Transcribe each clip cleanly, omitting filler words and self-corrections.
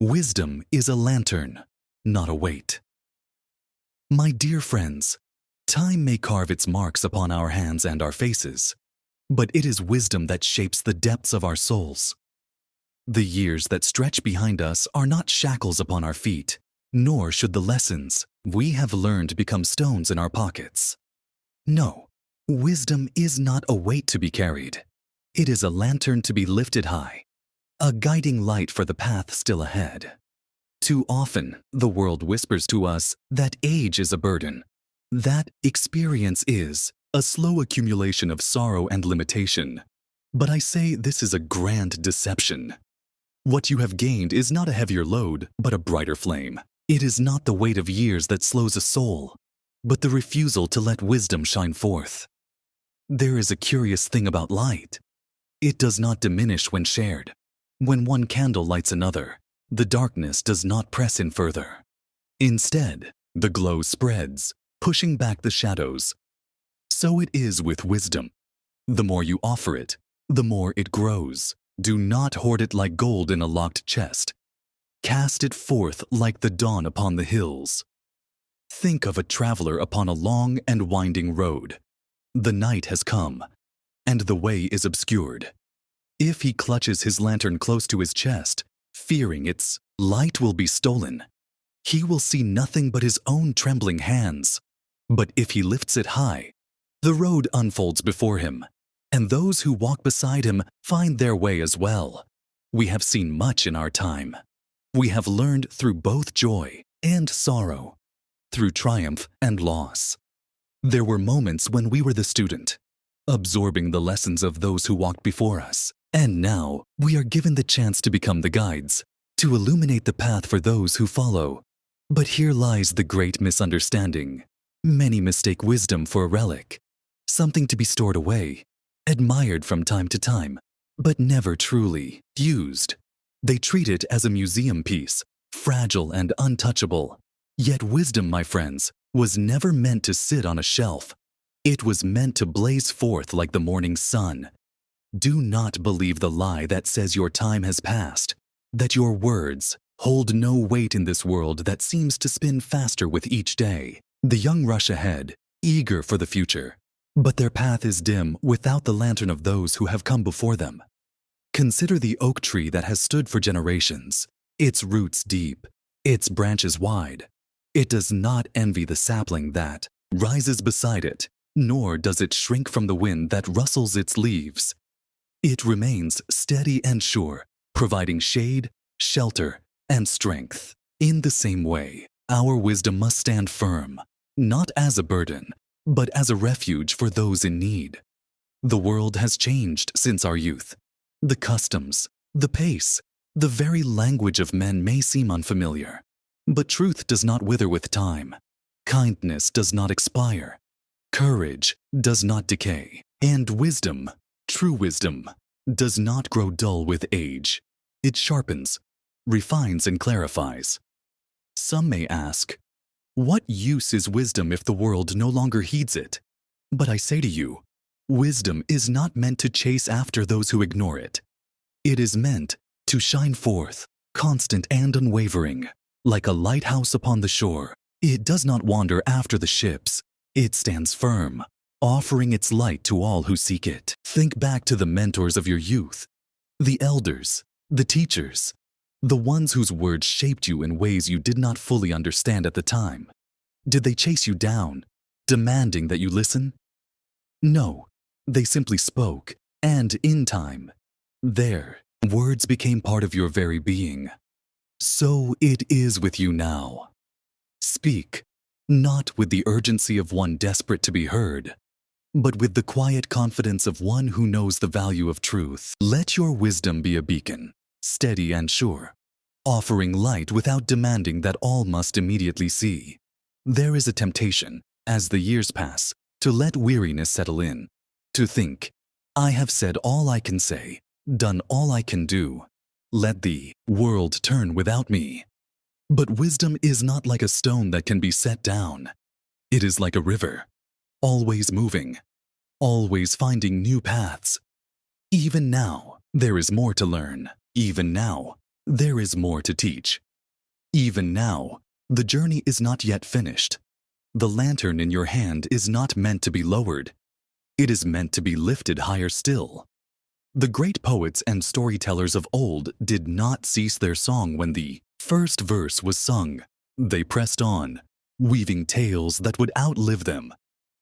Wisdom is a lantern, not a weight. My dear friends, time may carve its marks upon our hands and our faces, but it is wisdom that shapes the depths of our souls. The years that stretch behind us are not shackles upon our feet, nor should the lessons we have learned become stones in our pockets. No, wisdom is not a weight to be carried. It is a lantern to be lifted high, a guiding light for the path still ahead. Too often, the world whispers to us that age is a burden, that experience is a slow accumulation of sorrow and limitation. But I say this is a grand deception. What you have gained is not a heavier load, but a brighter flame. It is not the weight of years that slows a soul, but the refusal to let wisdom shine forth. There is a curious thing about light. It does not diminish when shared. When one candle lights another, the darkness does not press in further. Instead, the glow spreads, pushing back the shadows. So it is with wisdom. The more you offer it, the more it grows. Do not hoard it like gold in a locked chest. Cast it forth like the dawn upon the hills. Think of a traveler upon a long and winding road. The night has come, and the way is obscured. If he clutches his lantern close to his chest, fearing its light will be stolen, he will see nothing but his own trembling hands. But if he lifts it high, the road unfolds before him, and those who walk beside him find their way as well. We have seen much in our time. We have learned through both joy and sorrow, through triumph and loss. There were moments when we were the student, absorbing the lessons of those who walked before us. And now we are given the chance to become the guides, to illuminate the path for those who follow. But here lies the great misunderstanding. Many mistake wisdom for a relic, something to be stored away, admired from time to time, but never truly used. They treat it as a museum piece, fragile and untouchable. Yet wisdom, my friends, was never meant to sit on a shelf. It was meant to blaze forth like the morning sun. Do not believe the lie that says your time has passed, that your words hold no weight in this world that seems to spin faster with each day. The young rush ahead, eager for the future, but their path is dim without the lantern of those who have come before them. Consider the oak tree that has stood for generations, its roots deep, its branches wide. It does not envy the sapling that rises beside it, nor does it shrink from the wind that rustles its leaves. It remains steady and sure, providing shade, shelter, and strength. In the same way, our wisdom must stand firm, not as a burden, but as a refuge for those in need. The world has changed since our youth. The customs, the pace, the very language of men may seem unfamiliar, but truth does not wither with time. Kindness does not expire. Courage does not decay. And wisdom, true wisdom, does not grow dull with age. It sharpens, refines, and clarifies. Some may ask, what use is wisdom if the world no longer heeds it? But I say to you, wisdom is not meant to chase after those who ignore it. It is meant to shine forth, constant and unwavering, like a lighthouse upon the shore. It does not wander after the ships. It stands firm, offering its light to all who seek it. Think back to the mentors of your youth, the elders, the teachers, the ones whose words shaped you in ways you did not fully understand at the time. Did they chase you down, demanding that you listen? No, they simply spoke, and in time, their words became part of your very being. So it is with you now. Speak, not with the urgency of one desperate to be heard, but with the quiet confidence of one who knows the value of truth. Let your wisdom be a beacon, steady and sure, offering light without demanding that all must immediately see. There is a temptation, as the years pass, to let weariness settle in, to think, I have said all I can say, done all I can do. Let the world turn without me. But wisdom is not like a stone that can be set down. It is like a river, always moving, always finding new paths. Even now, there is more to learn. Even now, there is more to teach. Even now, the journey is not yet finished. The lantern in your hand is not meant to be lowered. It is meant to be lifted higher still. The great poets and storytellers of old did not cease their song when the first verse was sung. They pressed on, weaving tales that would outlive them,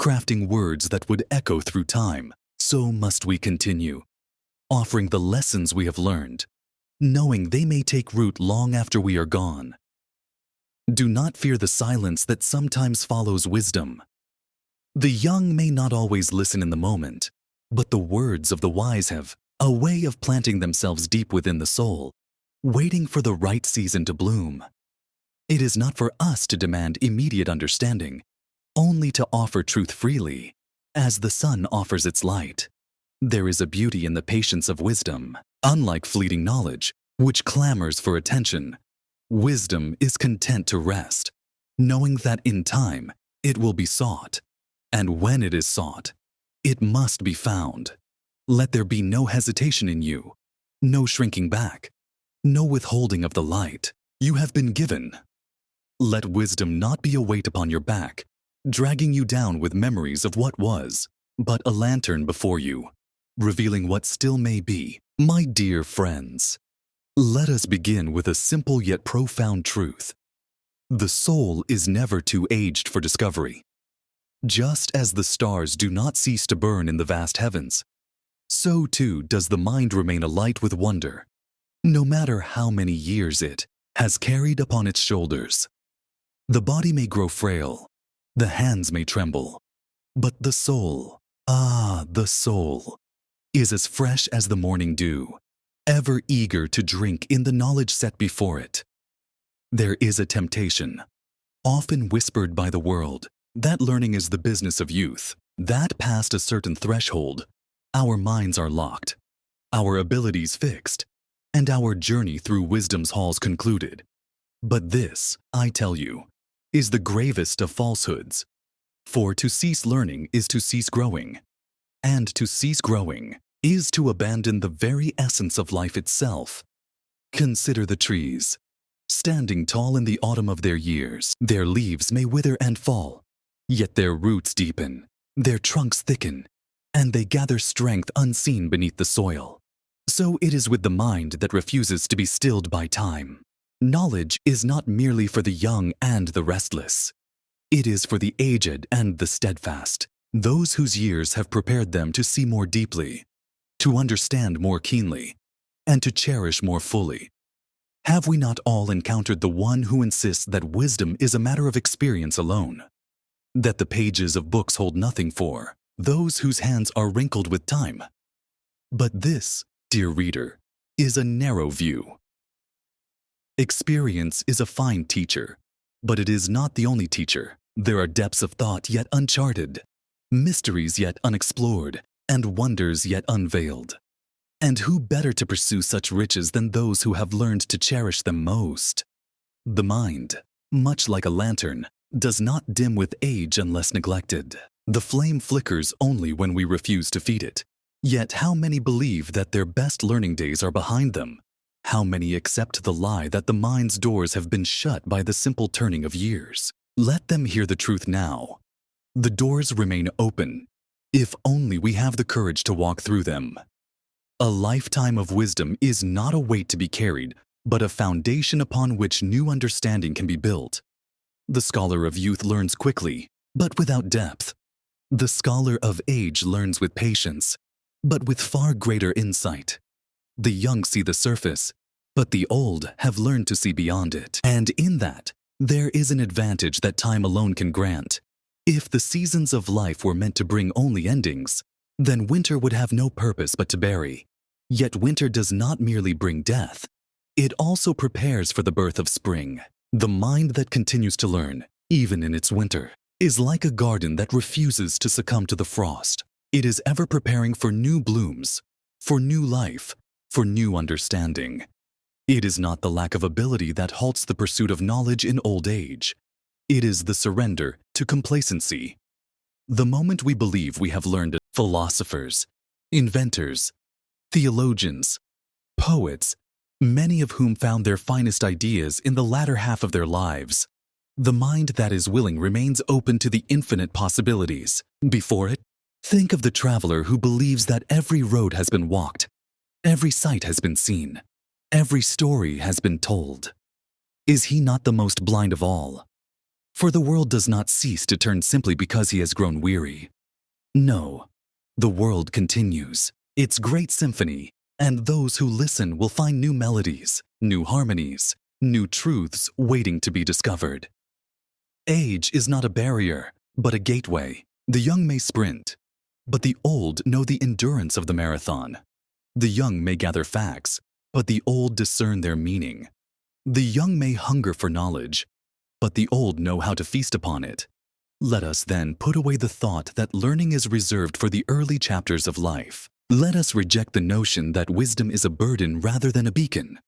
crafting words that would echo through time. So must we continue, offering the lessons we have learned, knowing they may take root long after we are gone. Do not fear the silence that sometimes follows wisdom. The young may not always listen in the moment, but the words of the wise have a way of planting themselves deep within the soul, waiting for the right season to bloom. It is not for us to demand immediate understanding, only to offer truth freely, as the sun offers its light. There is a beauty in the patience of wisdom. Unlike fleeting knowledge, which clamors for attention, wisdom is content to rest, knowing that in time it will be sought, and when it is sought, it must be found. Let there be no hesitation in you, no shrinking back, no withholding of the light you have been given. Let wisdom not be a weight upon your back, dragging you down with memories of what was, but a lantern before you, revealing what still may be. My dear friends, let us begin with a simple yet profound truth. The soul is never too aged for discovery. Just as the stars do not cease to burn in the vast heavens, so too does the mind remain alight with wonder, no matter how many years it has carried upon its shoulders. The body may grow frail, the hands may tremble, but the soul, the soul, is as fresh as the morning dew, ever eager to drink in the knowledge set before it. There is a temptation, often whispered by the world, that learning is the business of youth, that past a certain threshold, our minds are locked, our abilities fixed, and our journey through wisdom's halls concluded. But this, I tell you, is the gravest of falsehoods. For to cease learning is to cease growing, and to cease growing is to abandon the very essence of life itself. Consider the trees. Standing tall in the autumn of their years, their leaves may wither and fall, yet their roots deepen, their trunks thicken, and they gather strength unseen beneath the soil. So it is with the mind that refuses to be stilled by time. Knowledge is not merely for the young and the restless. It is for the aged and the steadfast, those whose years have prepared them to see more deeply, to understand more keenly, and to cherish more fully. Have we not all encountered the one who insists that wisdom is a matter of experience alone? That the pages of books hold nothing for those whose hands are wrinkled with time? But this, dear reader, is a narrow view. Experience is a fine teacher, but it is not the only teacher. There are depths of thought yet uncharted, mysteries yet unexplored, and wonders yet unveiled. And who better to pursue such riches than those who have learned to cherish them most? The mind, much like a lantern, does not dim with age unless neglected. The flame flickers only when we refuse to feed it. Yet how many believe that their best learning days are behind them? How many accept the lie that the mind's doors have been shut by the simple turning of years? Let them hear the truth now. The doors remain open, if only we have the courage to walk through them. A lifetime of wisdom is not a weight to be carried, but a foundation upon which new understanding can be built. The scholar of youth learns quickly, but without depth. The scholar of age learns with patience, but with far greater insight. The young see the surface, but the old have learned to see beyond it. And in that, there is an advantage that time alone can grant. If the seasons of life were meant to bring only endings, then winter would have no purpose but to bury. Yet winter does not merely bring death. It also prepares for the birth of spring. The mind that continues to learn, even in its winter, is like a garden that refuses to succumb to the frost. It is ever preparing for new blooms, for new life, for new understanding. It is not the lack of ability that halts the pursuit of knowledge in old age. It is the surrender to complacency. The moment we believe we have learned, philosophers, inventors, theologians, poets, many of whom found their finest ideas in the latter half of their lives. The mind that is willing remains open to the infinite possibilities. Before it, think of the traveler who believes that every road has been walked, every sight has been seen, every story has been told. Is he not the most blind of all? For the world does not cease to turn simply because he has grown weary. No, the world continues, its great symphony, and those who listen will find new melodies, new harmonies, new truths waiting to be discovered. Age is not a barrier, but a gateway. The young may sprint, but the old know the endurance of the marathon. The young may gather facts, but the old discern their meaning. The young may hunger for knowledge, but the old know how to feast upon it. Let us then put away the thought that learning is reserved for the early chapters of life. Let us reject the notion that wisdom is a burden rather than a beacon.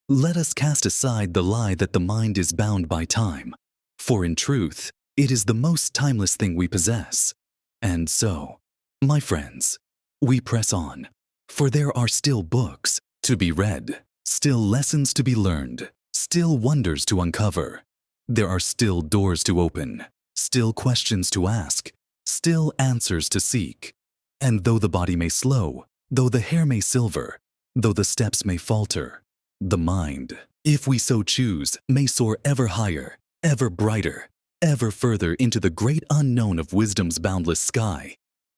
Let us cast aside the lie that the mind is bound by time, for in truth, it is the most timeless thing we possess. And so, my friends, we press on, for there are still books to be read, still lessons to be learned, still wonders to uncover. There are still doors to open, still questions to ask, still answers to seek. And though the body may slow, though the hair may silver, though the steps may falter, the mind, if we so choose, may soar ever higher, ever brighter, ever further into the great unknown of wisdom's boundless sky.